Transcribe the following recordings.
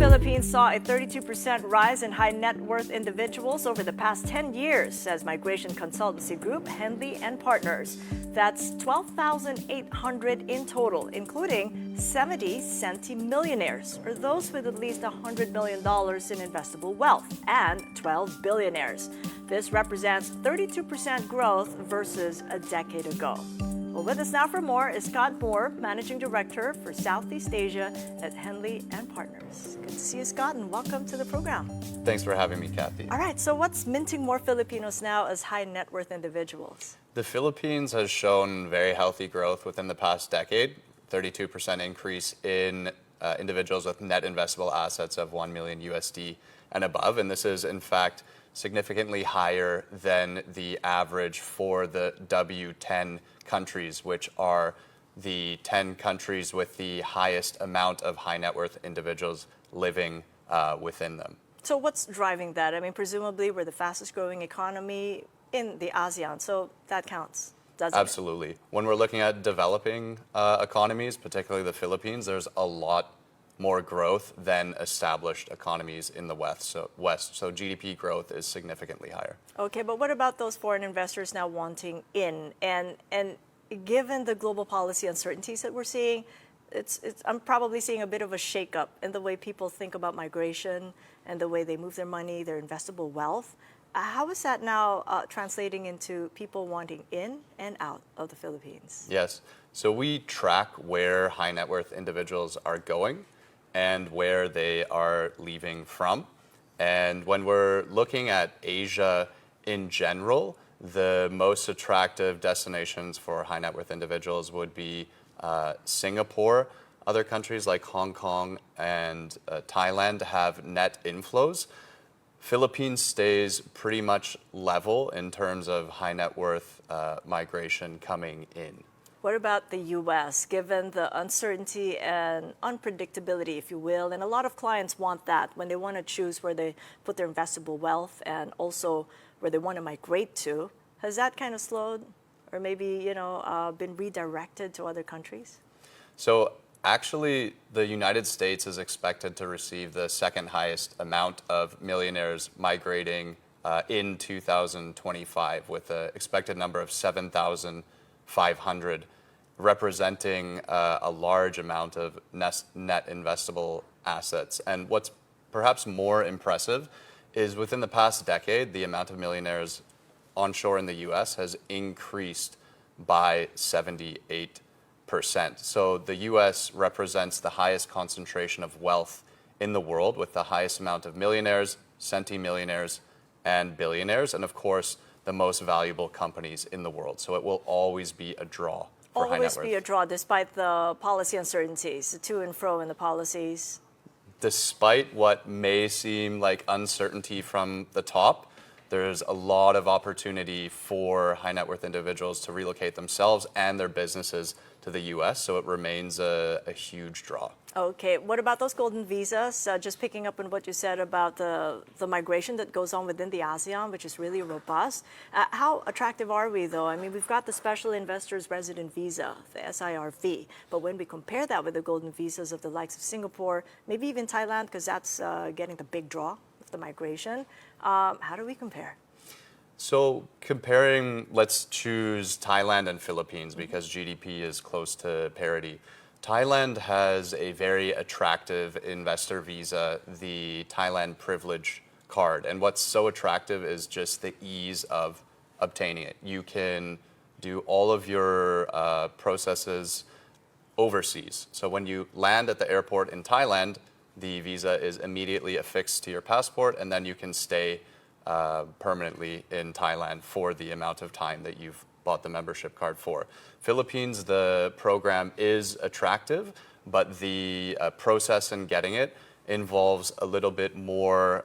Philippines saw a 32% rise in high net worth individuals over the past 10 years, says migration consultancy group Henley and Partners. That's 12,800 in total, including 70 centimillionaires, or those with at least $100 million in investable wealth, and 12 billionaires. This represents 32% growth versus a decade ago. Well, with us now for more is Scott Moore, Managing Director for Southeast Asia at Henley and Partners. Good to see you, Scott, and welcome to the program. Thanks for having me, Kathy. All right, so what's minting more Filipinos now as high net worth individuals? The Philippines has shown very healthy growth within the past decade, 32% increase in individuals with net investable assets of 1 million USD and above. And this is, in fact, significantly higher than the average for the W10 countries, which are the 10 countries with the highest amount of high net worth individuals living within them. So what's driving that? I mean, presumably we're the fastest growing economy in the ASEAN, so that counts, doesn't it? Absolutely. When we're looking at developing economies, particularly the Philippines, there's a lot more growth than established economies in the West. So GDP growth is significantly higher. Okay, but what about those foreign investors now wanting in? And given the global policy uncertainties that we're seeing, I'm probably seeing a bit of a shakeup in the way people think about migration and the way they move their money, their investable wealth. How is that now translating into people wanting in and out of the Philippines? Yes. So we track where high net worth individuals are going and where they are leaving from. And when we're looking at Asia in general, the most attractive destinations for high net worth individuals would be Singapore. Other countries like Hong Kong and Thailand have net inflows. Philippines stays pretty much level in terms of high net worth migration coming in. What about the U.S., given the uncertainty and unpredictability, if you will? And a lot of clients want that when they want to choose where they put their investable wealth and also where they want to migrate to. Has that kind of slowed or maybe, been redirected to other countries? So actually, the United States is expected to receive the second highest amount of millionaires migrating in 2025 with an expected number of 7,500, representing a large amount of net investable assets. And what's perhaps more impressive is within the past decade, the amount of millionaires onshore in the U.S. has increased by 78%. So the U.S. represents the highest concentration of wealth in the world with the highest amount of millionaires, centimillionaires, and billionaires, and of course, the most valuable companies in the world. So it will always be a draw for high net worth. Always be a draw despite the policy uncertainties, the to and fro in the policies. Despite what may seem like uncertainty from the top, there's a lot of opportunity for high net worth individuals to relocate themselves and their businesses to the U.S., so it remains a huge draw. Okay, what about those golden visas? Just picking up on what you said about the migration that goes on within the ASEAN, which is really robust. How attractive are we, though? I mean, we've got the Special Investors Resident Visa, the SIRV, but when we compare that with the golden visas of the likes of Singapore, maybe even Thailand, because that's getting the big draw of the migration, how do we compare? So comparing, let's choose Thailand and Philippines because GDP is close to parity. Thailand has a very attractive investor visa, the Thailand Privilege Card. And what's so attractive is just the ease of obtaining it. You can do all of your processes overseas. So when you land at the airport in Thailand, the visa is immediately affixed to your passport, and then you can stay permanently in Thailand for the amount of time that you've bought the membership card for. Philippines, the program is attractive, but the process in getting it involves a little bit more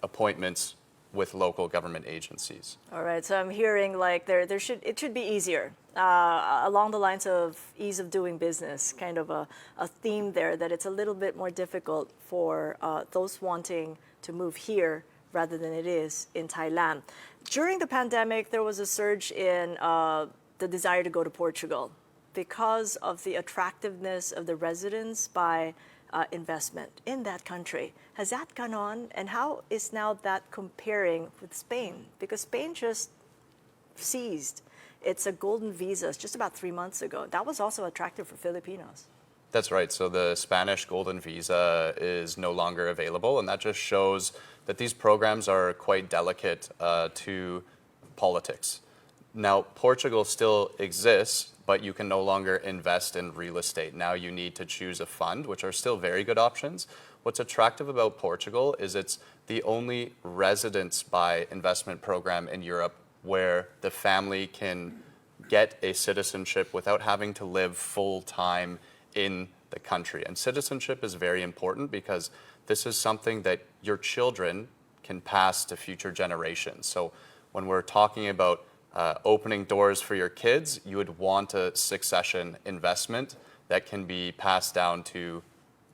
appointments with local government agencies. All right, so I'm hearing like it should be easier along the lines of ease of doing business, kind of a theme there, that it's a little bit more difficult for those wanting to move here rather than it is in Thailand. During the pandemic, there was a surge in the desire to go to Portugal because of the attractiveness of the residents by investment in that country. Has that gone on? And how is now that comparing with Spain? Because Spain just seized its a golden visa just about 3 months ago. That was also attractive for Filipinos. That's right. So the Spanish Golden Visa is no longer available, and that just shows that these programs are quite delicate to politics. Now, Portugal still exists, but you can no longer invest in real estate. Now you need to choose a fund, which are still very good options. What's attractive about Portugal is it's the only residence by investment program in Europe where the family can get a citizenship without having to live full-time in the country. And citizenship is very important because this is something that your children can pass to future generations. So when we're talking about opening doors for your kids, you would want a succession investment that can be passed down to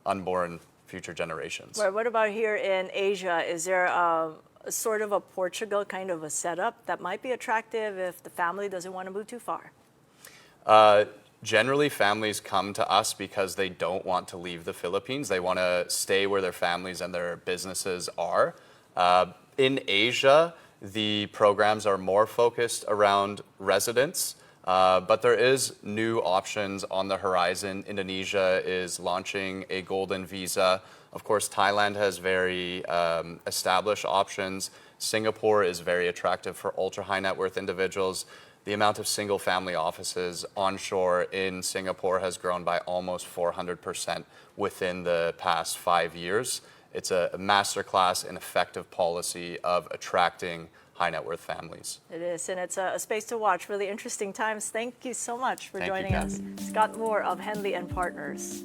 unborn future generations. Well, what about here in Asia? Is there a sort of a Portugal kind of a setup that might be attractive if the family doesn't want to move too far? Generally, families come to us because they don't want to leave the Philippines. They want to stay where their families and their businesses are. In Asia, the programs are more focused around residents, but there is new options on the horizon. Indonesia is launching a golden visa. Of course, Thailand has very established options. Singapore is very attractive for ultra high net worth individuals. The amount of single family offices onshore in Singapore has grown by almost 400% within the past 5 years. It's a masterclass in effective policy of attracting high net worth families. It is, and it's a space to watch. Really interesting times. Thank you so much for Thank you, joining us. Kathy. Scott Moore of Henley and Partners.